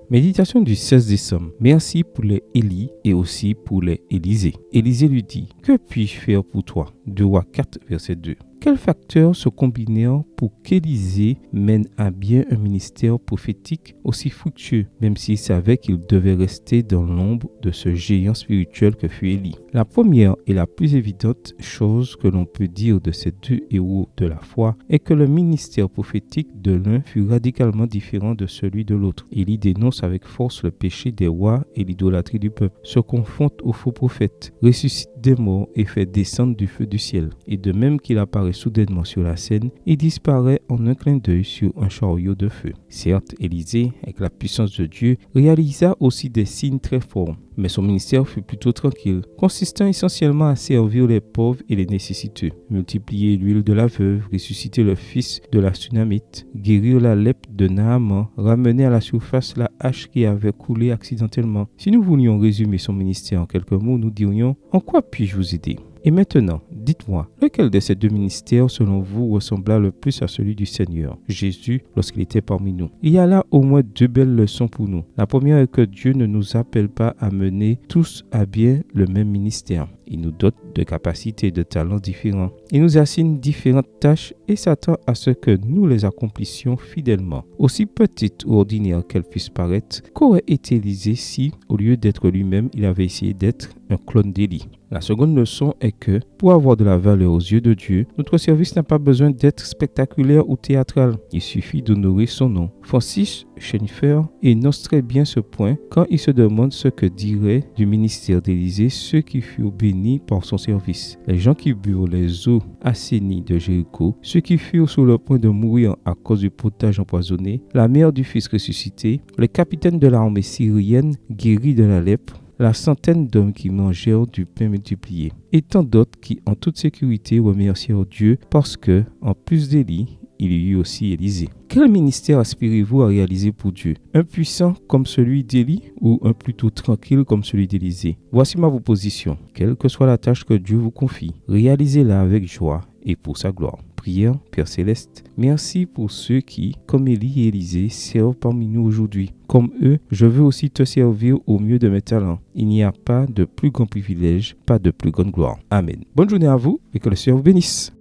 Méditation du 16 décembre. Merci pour les Élie et aussi pour les Élisée. Élisée lui dit, « Que puis-je faire pour toi ?» 2 Rois 4, verset 2. Quels facteurs se combinèrent pour qu'Élisée mène à bien un ministère prophétique aussi fructueux, même s'il savait qu'il devait rester dans l'ombre de ce géant spirituel que fut Élie? La première et la plus évidente chose que l'on peut dire de ces deux héros de la foi est que le ministère prophétique de l'un fut radicalement différent de celui de l'autre. Élie dénonce avec force le péché des rois et l'idolâtrie du peuple, se confronte aux faux prophètes, ressuscite des morts et fait descendre du feu du ciel. Et de même qu'il apparaît soudainement sur la scène, il disparaît en un clin d'œil sur un chariot de feu. Certes, Élisée, avec la puissance de Dieu, réalisa aussi des signes très forts, mais son ministère fut plutôt tranquille, consistant essentiellement à servir les pauvres et les nécessiteux, multiplier l'huile de la veuve, ressusciter le fils de la Sunamite, guérir la lèpre de Naaman, ramener à la surface la hache qui avait coulé accidentellement. Si nous voulions résumer son ministère en quelques mots, nous dirions « En quoi puis-je vous aider ?» Et maintenant, dites-moi, lequel de ces deux ministères, selon vous, ressembla le plus à celui du Seigneur, Jésus, lorsqu'il était parmi nous? Il y a là au moins deux belles leçons pour nous. La première est que Dieu ne nous appelle pas à mener tous à bien le même ministère. Il nous dote de capacités et de talents différents. Il nous assigne différentes tâches et s'attend à ce que nous les accomplissions fidèlement. Aussi petite ou ordinaire qu'elles puissent paraître, qu'aurait été Élisée si, au lieu d'être lui-même, il avait essayé d'être un clone d'Élie? La seconde leçon est que, pour avoir de la valeur aux yeux de Dieu, notre service n'a pas besoin d'être spectaculaire ou théâtral. Il suffit d'honorer son nom. Francis Schaeffer énonce très bien ce point quand il se demande ce que diraient du ministère d'Élisée ceux qui furent bénis par son service. Les gens qui burent les eaux assainies de Jéricho, ceux qui furent sur le point de mourir à cause du potage empoisonné, la mère du fils ressuscité, les capitaines de l'armée syrienne guéris de la lèpre, la centaine d'hommes qui mangèrent du pain multiplié, et tant d'autres qui, en toute sécurité, remercièrent Dieu parce que, en plus d'Élie, il y eut aussi Élisée. Quel ministère aspirez-vous à réaliser pour Dieu? Un puissant comme celui d'Élie ou un plutôt tranquille comme celui d'Élisée? Voici ma proposition. Quelle que soit la tâche que Dieu vous confie, réalisez-la avec joie et pour sa gloire. Prière, Père Céleste, merci pour ceux qui, comme Élie et Élisée, servent parmi nous aujourd'hui. Comme eux, je veux aussi te servir au mieux de mes talents. Il n'y a pas de plus grand privilège, pas de plus grande gloire. Amen. Bonne journée à vous et que le Seigneur vous bénisse.